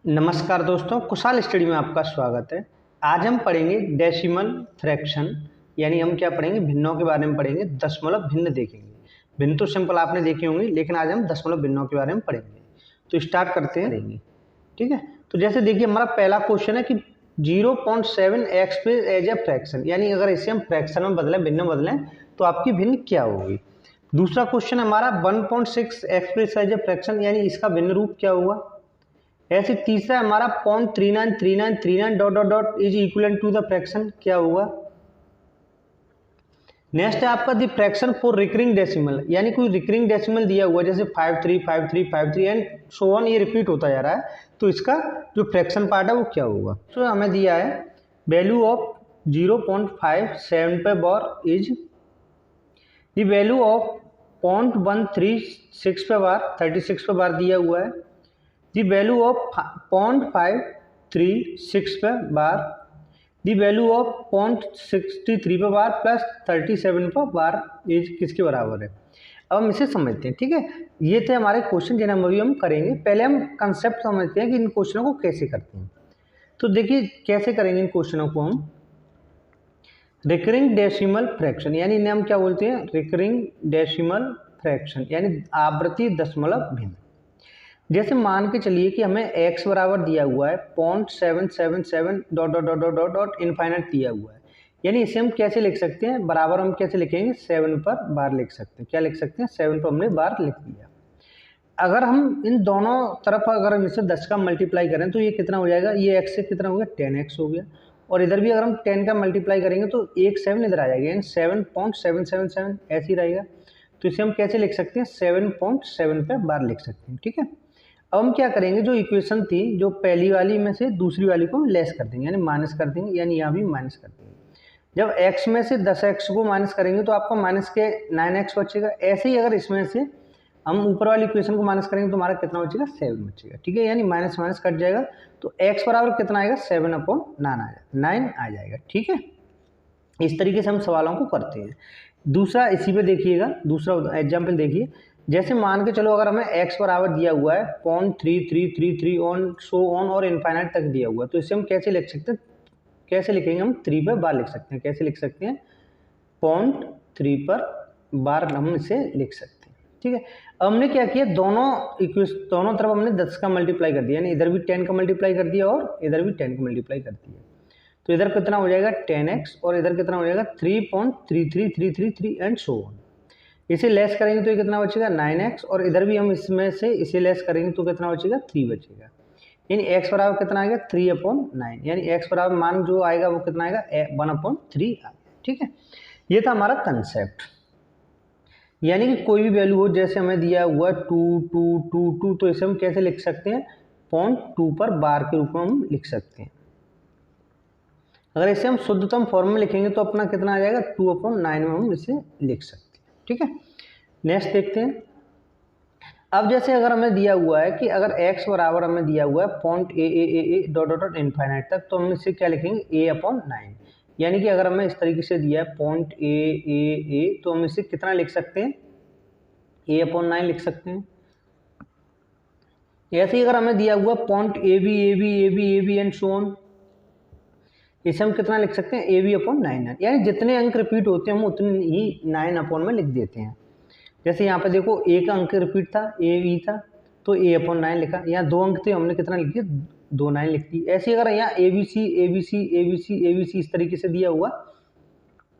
नमस्कार दोस्तों, कुशाल स्टडी में आपका स्वागत है। आज हम पढ़ेंगे डेसिमल फ्रैक्शन, यानी हम क्या पढ़ेंगे, भिन्नों के बारे में पढ़ेंगे। दशमलव भिन्न देखेंगे। भिन्न तो सिंपल आपने देखे होंगे, लेकिन आज हम दशमलव भिन्नों के बारे में पढ़ेंगे। तो स्टार्ट करते हैं। ठीक है, तो जैसे देखिए हमारा पहला क्वेश्चन है कि 0.7x पे एज ए फ्रैक्शन, यानी अगर इसे हम फ्रैक्शन में बदलें, भिन्न में बदलें तो आपकी भिन्न क्या होगी। दूसरा क्वेश्चन हमारा 1.6x पे एज ए फ्रैक्शन, यानी इसका भिन्न रूप क्या होगा। ऐसे तीसरा हमारा 0.393939 dot dot dot is equal to the fraction, क्या होगा। नेक्स्ट है आपका the fraction for recurring decimal, यानी कोई रिकरिंग डेसिमल दिया हुआ जैसे 535353 एंड सो ऑन, ये रिपीट होता जा रहा है, तो इसका जो फ्रैक्शन पार्ट है वो क्या होगा। तो हमें दिया है वैल्यू ऑफ 0.57 पे bar is the value of 0.136 पे बार, 36 पे बार दिया हुआ है। The value of 0.536 पे बार, the value of 0.63 पे बार प्लस 37 पे बार इज किसके बराबर है। अब हम इसे समझते हैं। ठीक है, ये थे हमारे क्वेश्चन जिन्हें अभी हम करेंगे। पहले हम कंसेप्ट समझते हैं कि इन क्वेश्चनों को कैसे करते हैं। तो देखिए कैसे करेंगे इन क्वेश्चनों को हम। रिकरिंग डेसिमल फ्रैक्शन, यानी इन्हें हम क्या बोलते हैं, रिकरिंग डेसिमल फ्रैक्शन, यानी आवृत्ति दशमलव भिन्न। जैसे मान के चलिए कि हमें x बराबर दिया हुआ है 0.777 dot dot dot dot dot infinite दिया हुआ है, यानी इसे हम कैसे लिख सकते हैं, बराबर हम कैसे लिखेंगे, 7 पर बार लिख सकते हैं। क्या लिख सकते हैं, 7 पर हमने बार लिख दिया। अगर हम इन दोनों तरफ अगर हम इसे 10 का मल्टीप्लाई करें तो ये कितना हो जाएगा, ये x से कितना हो गया, 10x हो गया। और इधर भी अगर हम 10 का मल्टीप्लाई करेंगे तो एक 7 इधर आ जाएगा, यानी 7.777 ऐसे ही रहेगा। तो इसे हम कैसे लिख सकते हैं, 7.7 पे बार लिख सकते हैं। ठीक है, अब हम क्या करेंगे, जो इक्वेशन थी, जो पहली वाली में से दूसरी वाली को हम लेस कर देंगे, यानी माइनस कर देंगे, यानी यहाँ भी माइनस कर देंगे। जब x में से 10x को माइनस करेंगे तो आपको माइनस के 9x बचेगा। ऐसे ही अगर इसमें से हम ऊपर वाली इक्वेशन को माइनस करेंगे तो हमारा कितना बचेगा, 7 बचेगा। ठीक है, यानी माइनस माइनस कट जाएगा, तो x बराबर कितना आएगा, 7/9 आ जाएगा। ठीक है, इस तरीके से हम सवालों को करते हैं। दूसरा इसी पे देखिएगा, दूसरा एग्जाम्पल देखिए। जैसे मान के चलो अगर हमें x बराबर दिया हुआ है 0.3333 ऑन सो ऑन और इनफाइनाइट तक दिया हुआ है, तो इसे हम कैसे लिख सकते हैं, कैसे लिखेंगे, हम 3 पे बार लिख सकते हैं। कैसे लिख सकते हैं, 0.3 पर बार हम इसे लिख सकते हैं। ठीक है, अब हमने क्या किया, दोनों तरफ हमने 10 का मल्टीप्लाई कर दिया, यानी इधर भी 10 का मल्टीप्लाई कर दिया और इधर भी 10 का मल्टीप्लाई कर दिया। तो इधर कितना हो जाएगा 10x और इधर कितना हो जाएगा 3.33333 एंड सो ऑन। इसे लेस करेंगे तो ये कितना बचेगा, 9x, और इधर भी हम इसमें से इसे लेस करेंगे तो कितना बचेगा, 3 बचेगा। यानी x बराबर कितना आएगा, 3/9, यानी x बराबर मान जो आएगा वो कितना आएगा, 1/3 आएगा। ठीक है, ये था हमारा कंसेप्ट। यानी कि कोई भी वैल्यू हो, जैसे हमें दिया हुआ 2 तो इसे हम कैसे लिख सकते हैं, 0.2 पर बार के रूप में हम लिख सकते हैं। अगर इसे हम शुद्धतम फॉर्म में लिखेंगे तो अपना कितना आ जाएगा, 2/9 में हम इसे लिख सकते हैं। ठीक है, नेक्स्ट देखते हैं। अब जैसे अगर हमें दिया हुआ है कि अगर x बराबर हमें दिया हुआ है .a डॉट डॉट इनफाइनाइट तक, तो हम इसे क्या लिखेंगे, a/9। यानी कि अगर हमें इस तरीके से दिया है .a तो हम इसे कितना लिख सकते हैं, a/9 लिख सकते हैं। ऐसे ही अगर हमें दिया हुआ .ab एंड सो ऑन, इसे हम कितना लिख सकते हैं, ab/9, यानी जितने अंक रिपीट होते हैं हम उतने ही 9 में लिख देते हैं। जैसे यहाँ पे देखो एक अंक रिपीट था, a था, तो a/9 लिखा। यहाँ 2 अंक थे, हमने कितना लिख दिया, 2 9 लिख दी। ऐसे अगर यहाँ abc इस तरीके से दिया हुआ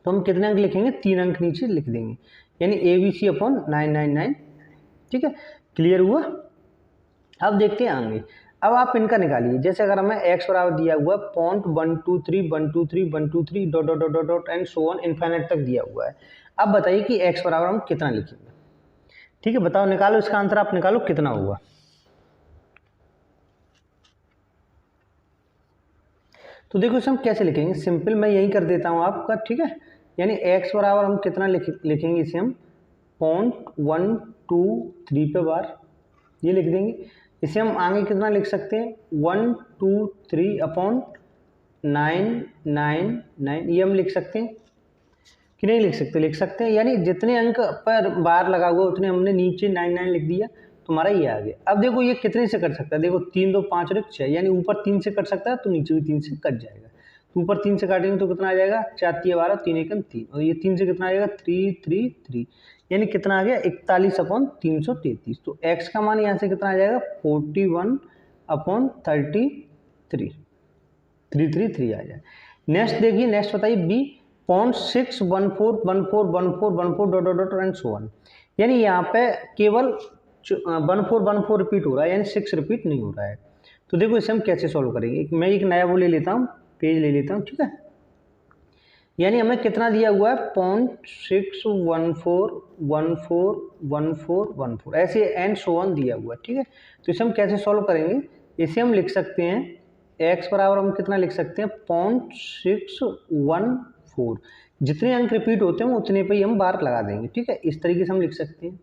तो हम कितने अंक लिखेंगे, 3 अंक नीचे लिख देंगे, यानी abc/999। ठीक है, क्लियर हुआ। अब देखते हैं आगे। अब आप इनका निकालिए। जैसे अगर हमें x बराबर दिया हुआ 0.123 dot dot dot dot and so on infinite तक दिया हुआ है। अब बताइए कि x बराबर हम कितना लिखेंगे। ठीक है, बताओ, निकालो इसका आंसर, आप निकालो कितना होगा। तो देखो इसे हम कैसे लिखेंगे, सिंपल मैं यही कर देता हूँ आपका। ठीक है, यानी x बराबर हम कितना लिखेंगे, इसे हम 0.123 पे बार ये लिख देंगे। इसे हम आगे कितना लिख सकते हैं, 123/999, ये हम लिख सकते हैं कि नहीं लिख सकते, लिख सकते हैं। यानी जितने अंक पर बार लगा हुआ उतने हमने नीचे 99 लिख दिया, तुम्हारा ये आ गया। अब देखो ये कितने से कट सकता है, देखो 3 2 5 और 1 6, यानी ऊपर 3 से कट सकता है तो नीचे भी 3 से कट जाएगा। तो ऊपर 3 से काटेंगे तो कितना आ जाएगा, 4 3 12 3 1 3, और ये 3 से कितना आ जाएगा 3 3 3, यानी कितना आ गया 41/333। तो x का मान यहाँ से कितना आ जाएगा 41/33 333 आ जाए। नेक्स्ट देखिए, नेक्स्ट बताइए B, 0.614141414 dot dot dot and so on, यानी यहाँ पे केवल 1414 रिपीट हो रहा है, यानी 6 रिपीट नहीं हो रहा है। तो देखो इसे हम कैसे सॉल्व करेंगे, मैं एक नया वो ले लेता हूँ, पेज ले लेता हूँ, ठीक है। यानी हमें कितना दिया हुआ है 0.6141414 ऐसे एंड सो ऑन दिया हुआ है, ठीक है। तो इसे हम कैसे सॉल्व करेंगे, इसे हम लिख सकते हैं x बराबर हम कितना लिख सकते हैं 0.614, जितने अंक रिपीट होते हैं उतने पे ही हम बार लगा देंगे, ठीक है। इस तरीके से हम लिख सकते हैं।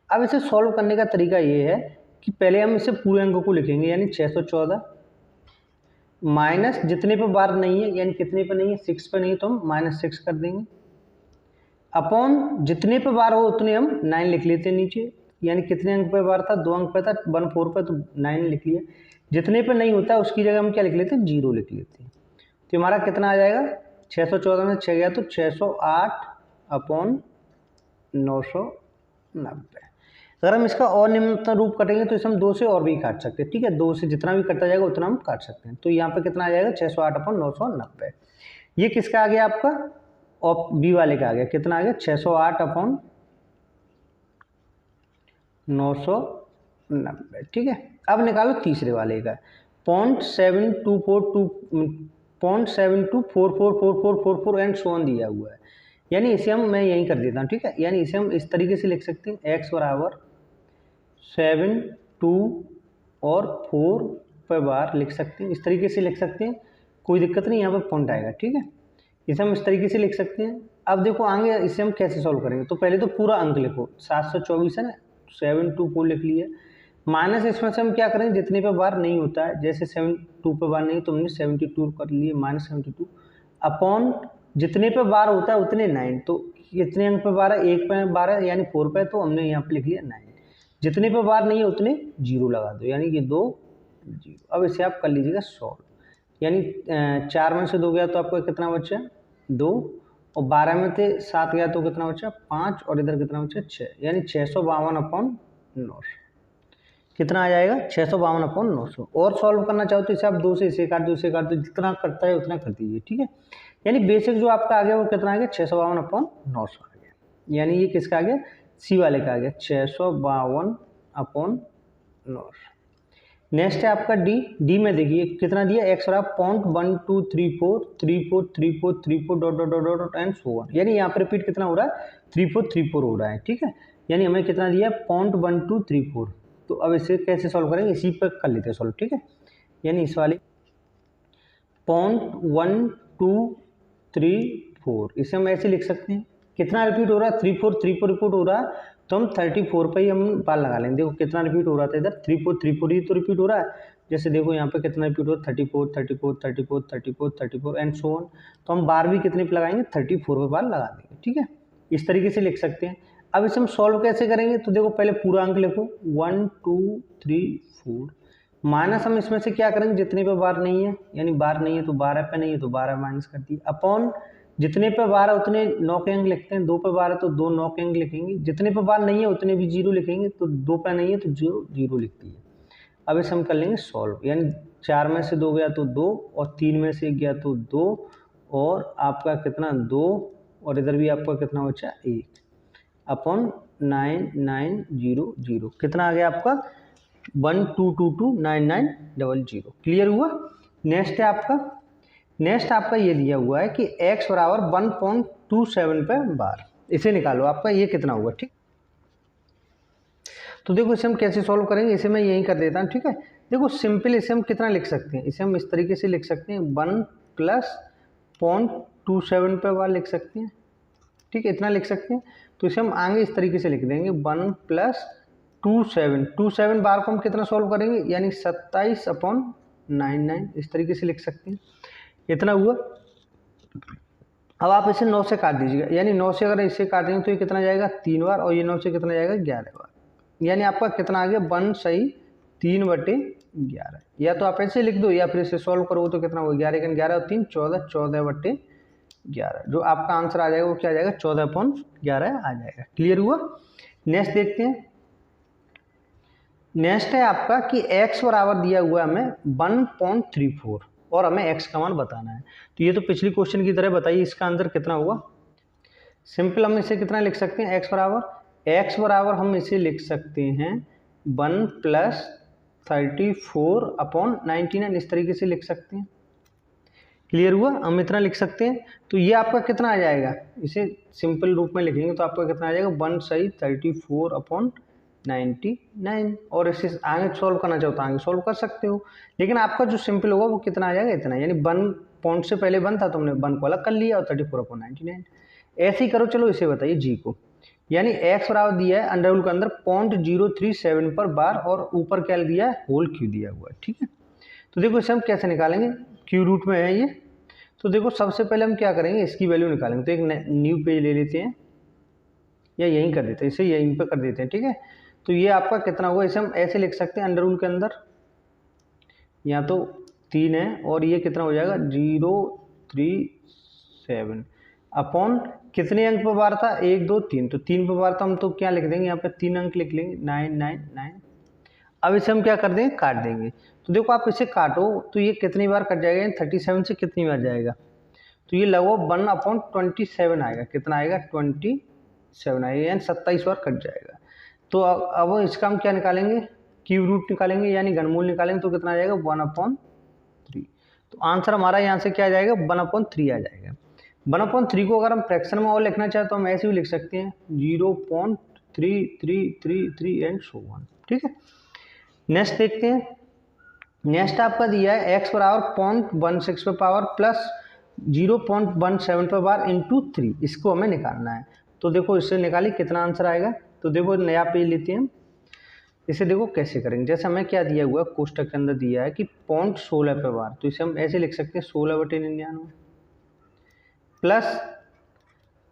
अब इसे सॉल्व करने का तरीका ये है कि पहले हम इसे पूरे अंक को लिखेंगे, यानी 614 माइनस जितने पे बार नहीं है, यानी कितने पे नहीं है 6 पे नहीं, तो हम -6 कर देंगे, अपॉन जितने पे बार हो उतने हम 9 लिख लेते हैं नीचे, यानी कितने अंक पे बार था 2 अंक पे था 14 पे, तो 9 लिख लिया। जितने पे नहीं होता उसकी जगह हम क्या लिख लेते हैं 0 लिख लेते हैं। तो हमारा कितना आ जाएगा 614 में 6 गया तो 608/990। अगर हम इसका और निम्नतम रूप कटेंगे तो इसे हम 2 से और भी काट सकते हैं, ठीक है। 2 से जितना भी कटता जाएगा उतना हम काट सकते हैं। तो यहाँ पे कितना आ जाएगा 608/990। ये किसका आ गया आपका, और बी वाले का आ गया, कितना आ गया 608/990, ठीक है। अब निकालो तीसरे वाले का 0.724444 एंड सो ऑन दिया हुआ है, यानी इसे हम मैं यहीं कर देता हूँ, ठीक है। यानी इसे हम इस तरीके से लिख सकते हैं x बराबर 7 2 और 4 पे बार लिख सकते हैं, इस तरीके से लिख सकते हैं, कोई दिक्कत नहीं, यहाँ पे पॉइंट आएगा, ठीक है। इसे हम इस तरीके से लिख सकते हैं। अब देखो आगे इसे हम कैसे सॉल्व करेंगे, तो पहले तो पूरा अंक लिखो, 724 है ना, 7 2 4 लिख लिया, माइनस इसमें से हम क्या करेंगे जितने पे बार नहीं होता है, जैसे 7 2 पे बार नहीं तो हमने 72 कर लिए, -72 अपॉन जितने पे बार होता है उतने 9, तो कितने अंक पे बार है, 1 पे बार है यानी 4 पे, तो हमने यहाँ पे लिख लिया 9। जितने पे बार नहीं है उतने 0 लगा दो, यानी कि 2 0। अब इसे आप कर लीजिएगा सॉल्व, यानी 4 में से 2 गया तो आपको कितना बचा 2, और 12 में से 7 गया तो कितना बचा 5, और इधर कितना बचा 6, यानी 652/900 कितना आ जाएगा 652/900। और सॉल्व करना चाहो तो इसे आप 2 से इसे काट दो, इसे काट दो, जितना करता है उतना कर दीजिए, ठीक है। यानी बेसिक जो आपका आ गया वो कितना आ गया 652/900 आ गया, यानी ये किसका आ गया सी वाले का आ गया 652/900। नेक्स्ट है आपका डी में देखिए कितना दिया x बराबर 0.1234343434 dot dot dot dot and so on, यानी यहाँ पर रिपीट कितना हो रहा है 3434 हो रहा है, ठीक है। यानी हमें कितना दिया 0.1234। तो अब इसे कैसे सॉल्व करेंगे, इसी पर कर लेते हैं सॉल्व, ठीक है। यानी इस वाले 0.1234 इसे हम ऐसे लिख सकते हैं, कितना रिपीट हो रहा है 3434 रिपीट हो रहा है, तो हम 34 पे ही हम बार लगा लेंगे। देखो कितना रिपीट हो रहा था इधर 3434 ही तो रिपीट हो रहा है, जैसे देखो यहाँ पे कितना रिपीट हो रहा है 34 34 34 34 34 एंड सो ऑन, तो हम बार भी कितने पे लगाएंगे 34 पे बार लगा देंगे, ठीक है। इस तरीके से लिख सकते हैं। अब इसे हम सॉल्व कैसे करेंगे, तो देखो पहले पूरा अंक लिखो 1 2 3 4, माइनस हम इसमें से क्या करेंगे जितने पे बार नहीं है, यानी बार नहीं है तो 12 पे नहीं है तो 12 माइनस कर दिए, अपॉन जितने पे बार है उतने 9 के अंक लिखते हैं, 2 पे बार है तो 2 9 के अंक लिखेंगे, जितने पे बार नहीं है उतने भी 0 लिखेंगे, तो 2 पे नहीं है तो 0 0 लिख दिए। अब इसे हम कर लेंगे सॉल्व, यानी 4 में से 2 गया तो 2, और 3 में से 1 गया तो 2, और आपका कितना 2, और इधर भी आपका कितना बचा 1 अपॉन 9900, कितना आ गया आपका 12229900। क्लियर हुआ। नेक्स्ट आपका ये दिया हुआ है कि x बराबर 1.27 पे बार, इसे निकालो आपका ये कितना हुआ, ठीक। तो देखो इसे हम कैसे सॉल्व करेंगे, इसे मैं यहीं कर देता हूँ, ठीक है। देखो सिंपल इसे हम कितना लिख सकते हैं, इसे हम इस तरीके से लिख सकते हैं 1 + 0.27 पे बार लिख सकते हैं, ठीक है, इतना लिख सकते हैं। तो इसे हम आगे इस तरीके से लिख देंगे 1 + 27 बार को हम कितना सॉल्व करेंगे, यानी 27/99 इस तरीके से लिख सकते हैं, इतना हुआ। अब आप इसे 9 से काट दीजिएगा, यानी 9 से अगर इसे काटेंगे तो ये कितना जाएगा 3 बार, और ये 9 से कितना जाएगा 11 बार, यानी आपका कितना आ गया 1 सही 3/11। या तो आप ऐसे लिख दो या फिर इसे सॉल्व करो तो कितना होगा 11 11 और 3 14 14/11। जो आपका आंसर आ जाएगा वो क्या आ जाएगा 14/11 आ जाएगा। क्लियर हुआ। नेक्स्ट देखते हैं। नेक्स्ट है आपका कि x बराबर दिया हुआ है हमें 1.34 और हमें x का मान बताना है। तो ये तो पिछली क्वेश्चन की तरह बताइए इसका आंसर कितना होगा। सिंपल हम इसे कितना लिख सकते हैं x बराबर हम इसे लिख सकते हैं 1 + 34/99 इस तरीके से लिख सकते हैं। क्लियर हुआ। हम इतना लिख सकते हैं। तो ये आपका कितना आ जाएगा, इसे सिंपल रूप में लिखेंगे तो आपका कितना आ जाएगा 1 सही 34/99। और इसे आगे सॉल्व करना चाहो तो आगे सॉल्व कर सकते हो, लेकिन आपका जो सिंपल होगा वो कितना आ जाएगा इतना, यानी 1 पॉइंट से पहले 1 था तो हमने 1 को अलग कर लिया और 34/99 ऐसे ही करो। चलो इसे बताइए जी को, यानी x बराबर दिया है अंडर रूल के अंदर 0.037 पर बार और ऊपर क्या दिया है होल क्यू दिया हुआ है। ठीक है, तो देखो इसे हम कैसे निकालेंगे, क्यू रूट में है ये। तो देखो सबसे पहले हम क्या करेंगे इसकी वैल्यू निकालेंगे। तो एक न्यू पेज ले लेते हैं या यहीं कर देते हैं, इसे यहीं पर कर देते हैं। ठीक है, तो ये आपका कितना होगा, इसे हम ऐसे लिख सकते हैं अंडर रूल के अंदर या तो 3 है और ये कितना हो जाएगा 037 अपॉन कितने अंक पर बार था 1 2 3, तो 3 पर बार था हम तो क्या लिख देंगे यहाँ पे 3 अंक लिख लेंगे 999। अब इसे हम क्या कर देंगे काट देंगे। तो देखो आप इसे काटो तो ये कितनी बार कट जाएगा, 37 से कितनी बार जाएगा, तो ये लगभग 1/27 आएगा। कितना आएगा 27 आएगा, यानी 27 बार कट जाएगा। तो अब इसका हम क्या निकालेंगे क्यूब रूट निकालेंगे यानी घनमूल निकालेंगे तो कितना आ जाएगा 1/3। तो आंसर हमारा यहाँ से क्या आ जाएगा 1/3 आ जाएगा। 1/3 को अगर हम फ्रैक्शन में और लिखना चाहे तो हम ऐसे भी लिख सकते हैं 0.3333 एंड सो ऑन। ठीक है, नेक्स्ट देखते हैं। नेक्स्ट आपका दिया है x बराबर 0.16 पे पावर प्लस 0.17 पे बार इंटू 3, इसको हमें निकालना है। तो देखो इससे निकालिए कितना आंसर आएगा। तो देखो नया पेज लेते हैं, इसे देखो कैसे करेंगे। जैसे हमें क्या दिया हुआ है कोष्टक के अंदर दिया है कि 0.16 पे बार, तो इसे हम ऐसे लिख सकते हैं 16/99 प्लस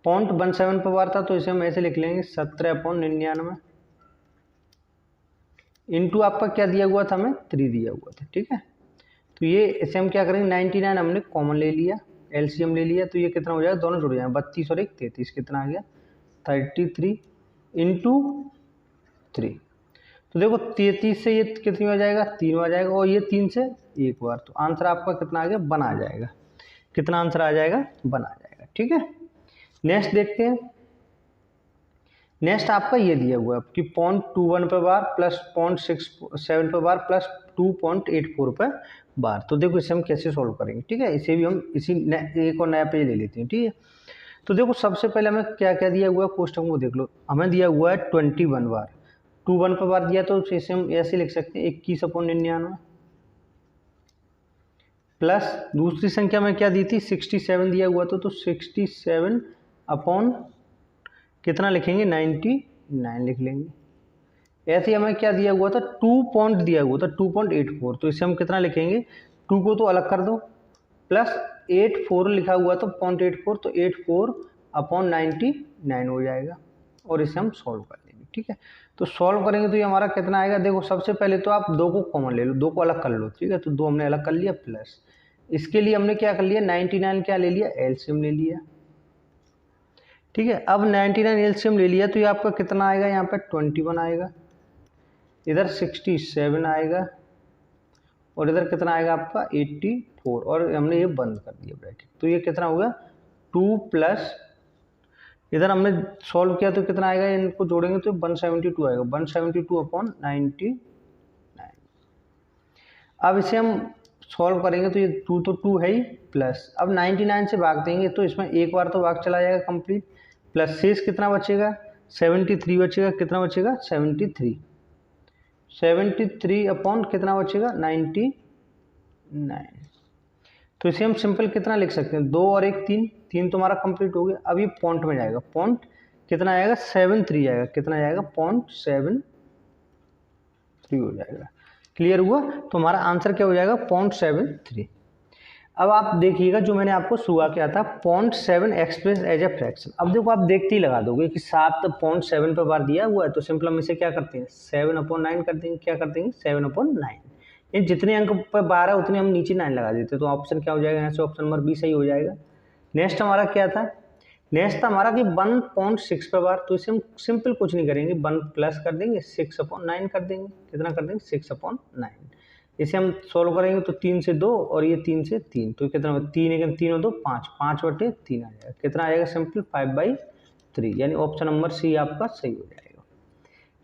0.17 पे बार था तो इसे हम ऐसे लिख लेंगे 17/99 इंटू आपका क्या दिया हुआ था हमें 3 दिया हुआ था। ठीक है, तो ये इसे हम क्या करेंगे 99 हमने कॉमन ले लिया, एलसीएम ले लिया, तो ये कितना हो जाएगा दोनों जुड़ जाएंगे 32 और 1 33, कितना आ गया 33 इंटू 3। तो देखो 33 से ये कितनी बार जाएगा 3 बार जाएगा और ये 3 से 1 बार, तो आंसर आपका कितना आ गया 1 आ जाएगा। कितना आंसर आ जाएगा 1 आ जाएगा। ठीक है, नेक्स्ट देखते हैं। नेक्स्ट आपका ये दिया हुआ है कि 0.21 पे बार प्लस 0.67 पे बार प्लस 2.84 पे बार। तो देखो इसे हम कैसे सॉल्व करेंगे। ठीक है, इसे भी हम इसी एक और नया पेज ले लेते हैं। ठीक है, तो देखो सबसे पहले हमें क्या क्या दिया हुआ है कोष्टक में देख लो। हमें दिया हुआ है 21 बार, 21 पे बार दिया तो इसे हम ऐसे लिख सकते हैं 21/99 प्लस दूसरी संख्या में क्या दी थी 67 दिया हुआ था तो 67 अपॉन कितना लिखेंगे 99 लिख लेंगे। ऐसे ही हमें क्या दिया हुआ था 2 पॉइंट दिया हुआ था 2.84, तो इसे हम कितना लिखेंगे 2 को तो अलग कर दो प्लस 84 लिखा हुआ तो 0.84, तो 84/99 हो जाएगा और इसे हम सॉल्व कर लेंगे। ठीक है, तो सॉल्व करेंगे तो ये हमारा कितना आएगा। देखो सबसे पहले तो आप 2 को कॉमन ले लो, 2 को अलग कर लो। ठीक है, तो 2 हमने अलग कर लिया प्लस इसके लिए हमने क्या कर लिया 99 क्या ले लिया एलसीएम ले लिया। ठीक है, अब 99 एलसीएम ले लिया तो ये आपका कितना आएगा यहाँ पे 21 आएगा, इधर 67 आएगा और इधर कितना आएगा आपका 84 और हमने ये बंद कर दिया ब्रैकेट। तो ये कितना होगा 2 प्लस इधर हमने सॉल्व किया तो कितना आएगा, इनको जोड़ेंगे तो 172 आएगा 172/99। अब इसे हम सॉल्व करेंगे तो ये 2 तो 2 है ही प्लस अब 99 से भाग देंगे तो इसमें एक बार तो भाग चला जाएगा कंप्लीट, प्लस शेष कितना बचेगा 73 बचेगा। कितना बचेगा 73 अपॉन कितना बचेगा 99। तो इसे हम सिंपल कितना लिख सकते हैं 2 और 1 3, 3 तो हमारा कंप्लीट हो गया। अब ये पॉइंट में जाएगा, पॉइंट कितना आएगा 73 आएगा, कितना जाएगा 0.73 हो जाएगा। क्लियर हुआ, तो हमारा आंसर क्या हो जाएगा 0.73। अब आप देखिएगा जो मैंने आपको शुरू किया था 0.7 एक्सप्रेस एज ए फ्रैक्शन। अब देखो आप देखते ही लगा दोगे कि 7.7 पे बार दिया हुआ है, तो सिंपल हम इसे क्या करते हैं 7/9 कर देंगे। क्या कर देंगे 7/9, ये जितने अंक पर बार है उतने हम नीचे 9 लगा देते, तो ऑप्शन क्या हो जाएगा यहाँ से, ऑप्शन नंबर बी सही हो जाएगा। नेक्स्ट हमारा क्या था, नेक्स्ट था हमारा कि 1.6 पे बार, तो इसे हम सिंपल कुछ नहीं करेंगे, 1 प्लस कर देंगे 6/9 कर देंगे। कितना कर देंगे 6/9। इसे हम सोल्व करेंगे तो 3 से 2 और ये 3 से 3, तो कितना होगा 3 और 2 5, 5/3 आ जाएगा। कितना आ जाएगा सिंपल 5/3, यानी ऑप्शन नंबर सी आपका सही हो जाएगा।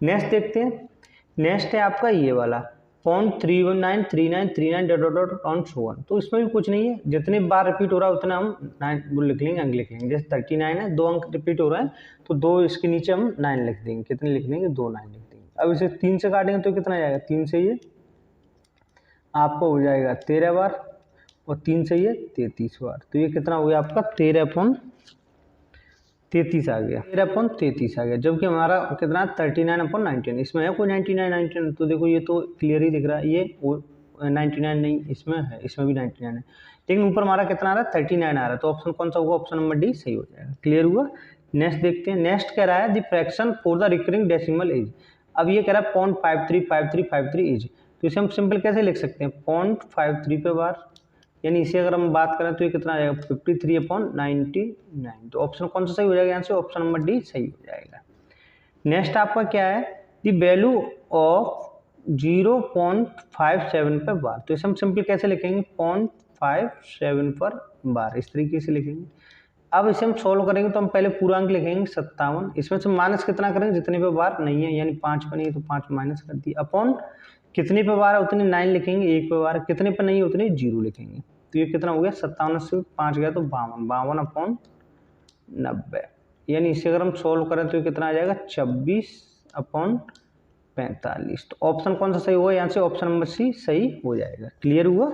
नेक्स्ट देखते हैं, नेक्स्ट है आपका ये वाला 0.393939 तो इसमें भी कुछ नहीं है, जितने बार रिपीट हो रहा है उतना हम 9 वो लिख लेंगे, अंक लिख लेंगे। जैसे 39 है, 2 अंक रिपीट हो रहा है तो 2 इसके नीचे हम 9 लिख देंगे। कितने लिख देंगे 2 9 लिख देंगे। अब इसे 3 से काटेंगे तो कितना आएगा, 3 से ये आपको हो जाएगा 13 बार और 3 से ये 33 बार, तो ये कितना हो गया आपका 13/33 आ गया, 13/33 आ गया। जबकि हमारा कितना 39/19, इसमें है कोई 99/19, तो देखो ये तो क्लियर ही दिख रहा है, ये 99 नहीं, इसमें है, इसमें भी 99 है, लेकिन ऊपर हमारा कितना आ रहा है 39 आ रहा है, तो ऑप्शन कौन सा होगा, ऑप्शन नंबर डी सही हो जाएगा। क्लियर हुआ। नेक्स्ट देखते हैं, नेक्स्ट कह रहा है the fraction for the recurring decimal is. अब ये कह रहा है 0.535353 इज, तो इसे हम सिंपल कैसे लिख सकते हैं 0.53 पे बार, यानी इसे अगर हम बात करें तो ये कितना आ जाएगा 53/99, तो ऑप्शन कौन सा सही हो जाएगा यहाँ से, ऑप्शन नंबर डी सही हो जाएगा। नेक्स्ट आपका क्या है द वैल्यू ऑफ 0.57 पे बार, तो इसे हम सिंपल कैसे लिखेंगे 0.57 पर बार, इस तरीके से लिखेंगे। अब इसे हम सोल्व करेंगे तो हम पहले पूरा अंक लिखेंगे 57, इसमें से माइनस कितना करेंगे जितने पे बार नहीं है, यानी 5 पे नहीं है तो 5 माइनस कर दिया, अपॉन कितने पे बार है उतने 9 लिखेंगे, 1 पे बार कितने पे नहीं है उतने 0 लिखेंगे, तो ये कितना हो गया 57 से 5 गया तो 52/90, यानी इसे अगर हम सोल्व करें तो ये कितना आ जाएगा 26/45, तो ऑप्शन कौन सा सही हुआ यहाँ से, ऑप्शन नंबर सी सही हो जाएगा। क्लियर हुआ।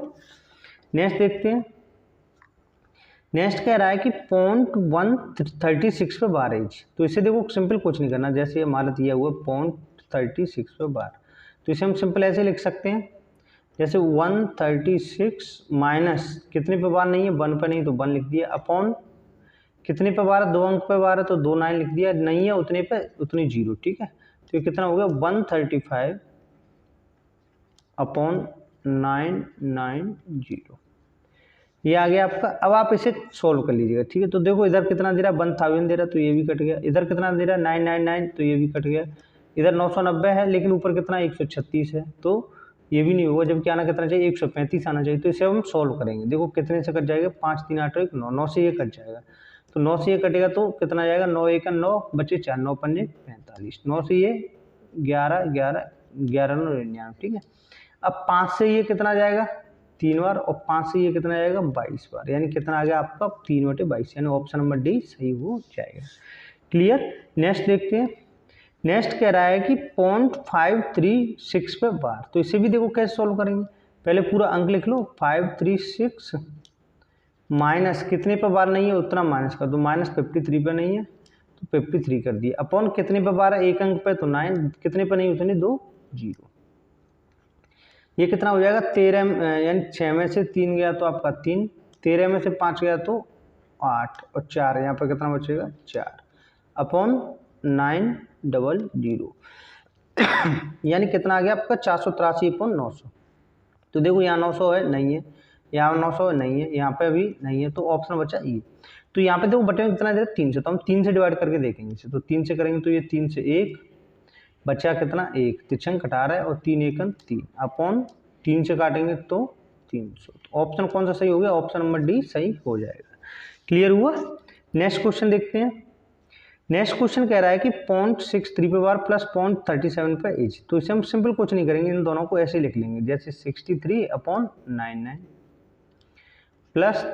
नेक्स्ट देखते हैं, नेक्स्ट कह रहा है कि 0.136 पे बार एज, तो इसे देखो सिंपल कुछ नहीं करना, जैसे हमारा दिया हुआ 0.36 पे बार, तो इसे हम सिंपल ऐसे लिख सकते हैं, जैसे 136 माइनस कितने पे बार नहीं है 1 पे नहीं तो 1 लिख दिया, अपॉन कितने पे बार है 2 अंक पे बार है तो 2 9 लिख दिया, नहीं है उतने पे उतनी 0, ठीक है, तो ये कितना हो गया 135/990, ये आ गया आपका। अब आप इसे सोल्व कर लीजिएगा, ठीक है, तो देखो इधर कितना दे रहा है 1000 दे रहा है तो ये भी कट गया, इधर कितना दे रहा है 999 तो ये भी कट गया, इधर 990 है लेकिन ऊपर कितना 136 है तो ये भी नहीं होगा, जबकि आना कितना चाहिए 135 आना चाहिए, तो इसे हम सोल्व करेंगे। देखो कितने से कट जाएगा 5 3 8 1 9, 9 से ये कट जाएगा, तो 9 से ये कटेगा तो कितना जाएगा 9 1 9 बचे 4 9 5 45, 9 से ये 11 11 11 9 99, ठीक है। अब 5 से ये कितना जाएगा 3 बार और 5 से ये कितना जाएगा 22 बार, यानी कितना आ गया आपका 3/22, यानी ऑप्शन नंबर डी सही हो जाएगा। क्लियर। नेक्स्ट देखते हैं, नेक्स्ट कह रहा है कि 0.536 पे बार, तो इसे भी देखो कैसे सॉल्व करेंगे, पहले पूरा अंक लिख लो 536 माइनस कितने पे बार नहीं है उतना माइनस कर दो, -53 पे नहीं है तो 53 कर दिया, अपॉन कितने पे बार है एक अंक पे तो 9, कितने पे नहीं उतने 2 0, ये कितना हो जाएगा 13, यानी 6 में से 3 गया तो आपका 3, 13 में से 5 गया तो 8 और 4 यहाँ पर कितना बचेगा 4 अपॉन 900 यानी कितना आ गया आपका 483/900, तो देखो यहाँ 900 है नहीं है, यहाँ 900 है नहीं है, यहाँ पे भी नहीं है, तो ऑप्शन बचा ये। तो यहाँ पे देखो बटे में कितना दे रहा है 3 से, तो हम 3 से डिवाइड करके देखेंगे इसे, तो 3 से करेंगे तो ये 3 से 1 बचा कितना 1, तिरछंग कटा रहा है और 3 1 3 अपॉन 3 से काटेंगे तो 300, तो ऑप्शन कौन सा सही हो गया, ऑप्शन नंबर डी सही हो जाएगा। क्लियर हुआ। नेक्स्ट क्वेश्चन देखते हैं, नेक्स्ट क्वेश्चन कह रहा है कि 0.63 पे बार प्लस 0.37 पे एज, तो इसे हम सिंपल कुछ नहीं करेंगे, इन दोनों को ऐसे लिख लेंगे, जैसे 63/99 प्लस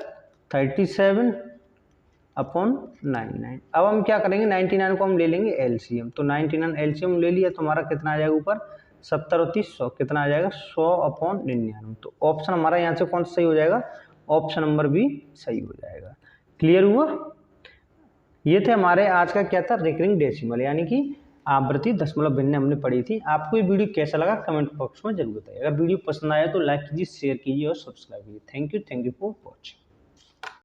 37/99। अब हम क्या करेंगे 99 को हम ले लेंगे एलसीएम, तो 99 एलसीएम ले लिया तो हमारा कितना आ जाएगा ऊपर 70 और 30 100, कितना आ जाएगा 100/99, तो ऑप्शन हमारा यहाँ से कौन सा सही हो जाएगा, ऑप्शन नंबर बी सही हो जाएगा। क्लियर हुआ। ये थे हमारे आज का क्या था रिकरिंग डेसिमल, यानी कि आवृत्ति दशमलव भिन्न हमने पढ़ी थी। आपको ये वीडियो कैसा लगा कमेंट बॉक्स में जरूर बताइए। अगर वीडियो पसंद आया तो लाइक कीजिए, शेयर कीजिए और सब्सक्राइब कीजिए। Thank you for watching.